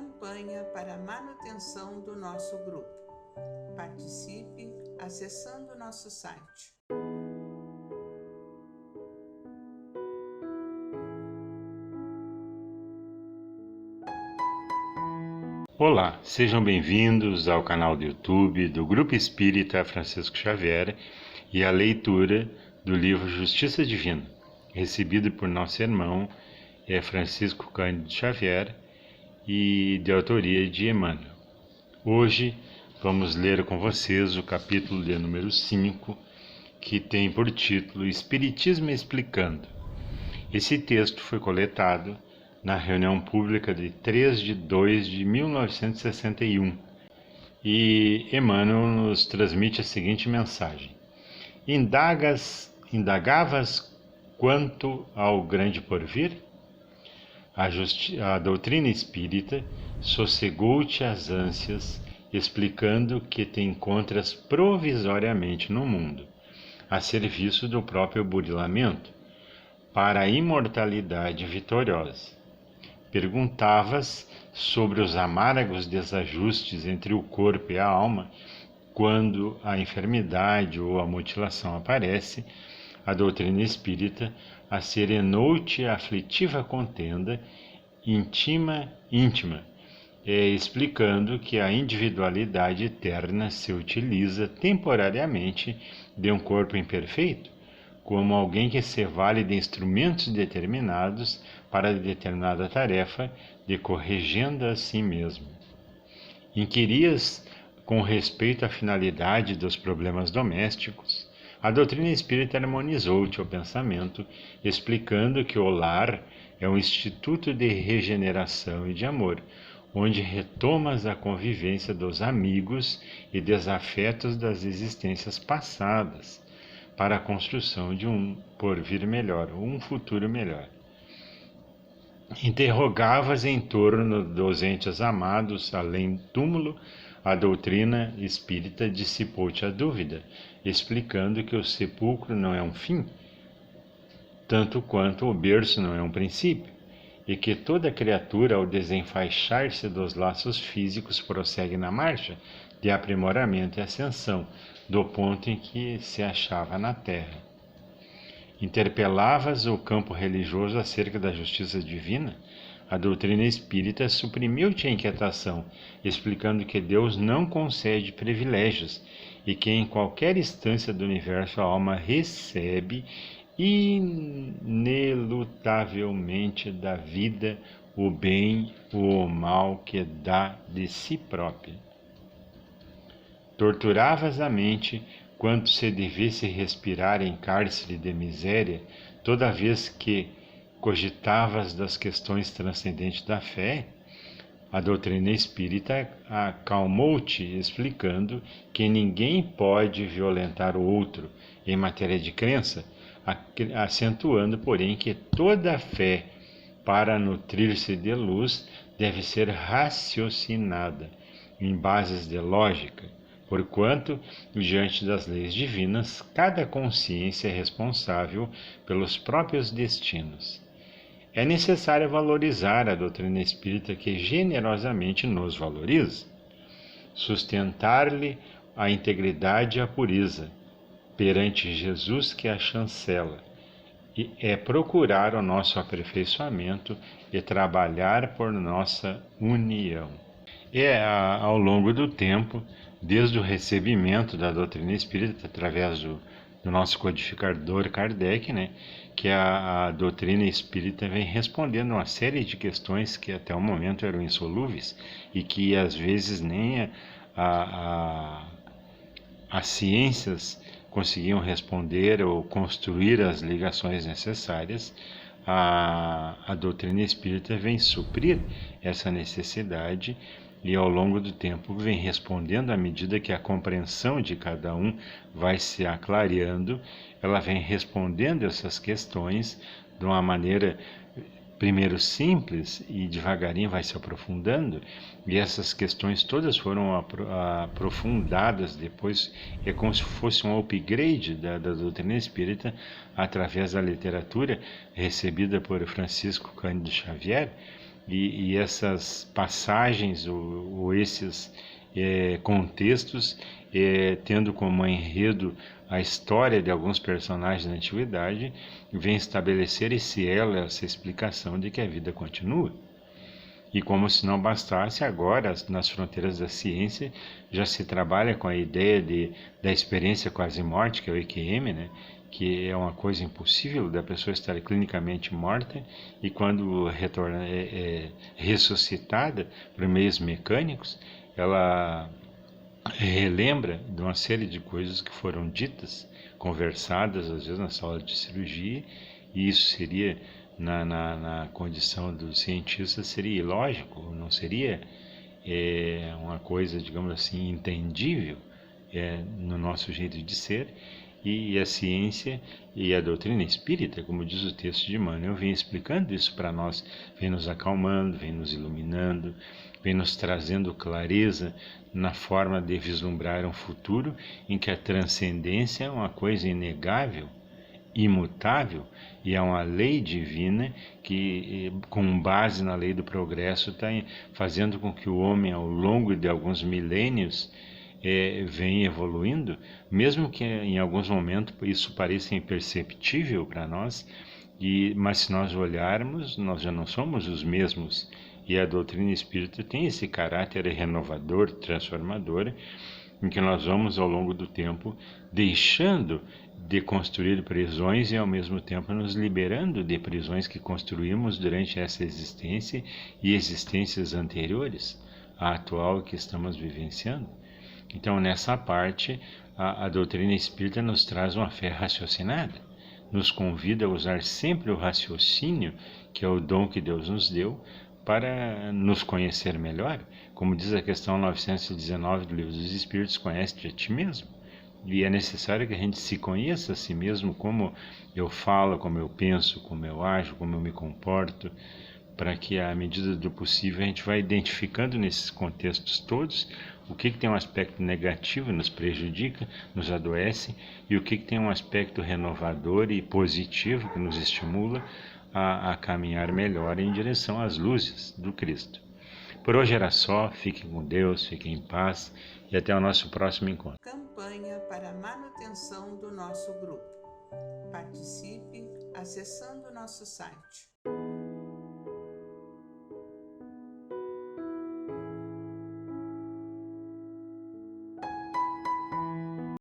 campanha para a manutenção do nosso grupo. Participe acessando nosso site. Olá, sejam bem-vindos ao canal do YouTube do Grupo Espírita Francisco Xavier e a leitura do livro Justiça Divina, recebido por nosso irmão Francisco Cândido Xavier e de autoria de Emmanuel. Hoje vamos ler com vocês o capítulo de número 5, que tem por título Espiritismo Explicando. Esse texto foi coletado na reunião pública de 3 de 2 de 1961 e Emmanuel nos transmite a seguinte mensagem: Indagavas quanto ao grande porvir? A doutrina espírita sossegou-te as ânsias, explicando que te encontras provisoriamente no mundo, a serviço do próprio burilamento, para a imortalidade vitoriosa. Perguntavas sobre os amargos desajustes entre o corpo e a alma quando a enfermidade ou a mutilação aparece. A doutrina espírita acerenou-te a aflitiva contenda íntima, explicando que a individualidade eterna se utiliza temporariamente de um corpo imperfeito, como alguém que se vale de instrumentos determinados para determinada tarefa, decorregendo a si mesmo. Inquirias com respeito à finalidade dos problemas domésticos. A doutrina espírita harmonizou-te o pensamento, explicando que o lar é um instituto de regeneração e de amor, onde retomas a convivência dos amigos e desafetos das existências passadas, para a construção de um porvir melhor, um futuro melhor. Interrogavas em torno dos entes amados, além túmulo. A doutrina espírita dissipou-te a dúvida, explicando que o sepulcro não é um fim, tanto quanto o berço não é um princípio, e que toda criatura, ao desenfaixar-se dos laços físicos, prossegue na marcha de aprimoramento e ascensão do ponto em que se achava na terra. Interpelavas o campo religioso acerca da justiça divina. A doutrina espírita suprimiu-te a inquietação, explicando que Deus não concede privilégios e que em qualquer instância do universo a alma recebe inelutavelmente da vida o bem ou o mal que dá de si própria. Torturavas a mente quanto se devesse respirar em cárcere de miséria, toda vez que cogitavas das questões transcendentes da fé. A doutrina espírita acalmou-te, explicando que ninguém pode violentar o outro em matéria de crença, acentuando, porém, que toda fé, para nutrir-se de luz, deve ser raciocinada em bases de lógica, porquanto, diante das leis divinas, cada consciência é responsável pelos próprios destinos. É necessário valorizar a doutrina espírita que generosamente nos valoriza, sustentar-lhe a integridade e a pureza perante Jesus que a chancela, e é procurar o nosso aperfeiçoamento e trabalhar por nossa união. Ao longo do tempo, desde o recebimento da doutrina espírita através do nosso codificador Kardec, que a doutrina espírita vem respondendo uma série de questões que até o momento eram insolúveis e que às vezes nem as ciências conseguiam responder ou construir as ligações necessárias. A doutrina espírita vem suprir essa necessidade e ao longo do tempo vem respondendo à medida que a compreensão de cada um vai se aclareando. Ela vem respondendo essas questões de uma maneira primeiro simples e devagarinho vai se aprofundando, e essas questões todas foram aprofundadas depois. É como se fosse um upgrade da doutrina espírita através da literatura recebida por Francisco Cândido Xavier, e essas passagens ou esses contextos, tendo como enredo a história de alguns personagens da antiguidade, vem estabelecer esse elo, essa explicação de que a vida continua. E como se não bastasse, agora, nas fronteiras da ciência, já se trabalha com a ideia da experiência quase-morte, que é o EQM, né? Que é uma coisa impossível da pessoa estar clinicamente morta e quando retorna, ressuscitada por meios mecânicos, ela relembra de uma série de coisas que foram ditas, conversadas, às vezes na sala de cirurgia, e isso seria, na condição dos cientistas, seria ilógico, não seria uma coisa, digamos assim, entendível no nosso jeito de ser. E a ciência e a doutrina espírita, como diz o texto de Emmanuel, vem explicando isso para nós, vem nos acalmando, vem nos iluminando, vem nos trazendo clareza na forma de vislumbrar um futuro em que a transcendência é uma coisa inegável, imutável, e é uma lei divina que, com base na lei do progresso, está fazendo com que o homem, ao longo de alguns milênios, vem evoluindo, mesmo que em alguns momentos isso pareça imperceptível para nós, mas se nós olharmos, nós já não somos os mesmos. E a doutrina espírita tem esse caráter renovador, transformador, em que nós vamos ao longo do tempo deixando de construir prisões e ao mesmo tempo nos liberando de prisões que construímos durante essa existência e existências anteriores à atual que estamos vivenciando. Então, nessa parte, a doutrina espírita nos traz uma fé raciocinada, nos convida a usar sempre o raciocínio, que é o dom que Deus nos deu, para nos conhecer melhor. Como diz a questão 919 do Livro dos Espíritos, conhece-te a ti mesmo. E é necessário que a gente se conheça a si mesmo, como eu falo, como eu penso, como eu ajo, como eu me comporto, para que, à medida do possível, a gente vá identificando nesses contextos todos o que tem um aspecto negativo, nos prejudica, nos adoece, e o que tem um aspecto renovador e positivo, que nos estimula a caminhar melhor em direção às luzes do Cristo. Por hoje era só, fiquem com Deus, fiquem em paz e até o nosso próximo encontro. Campanha para a manutenção do nosso grupo. Participe acessando nosso site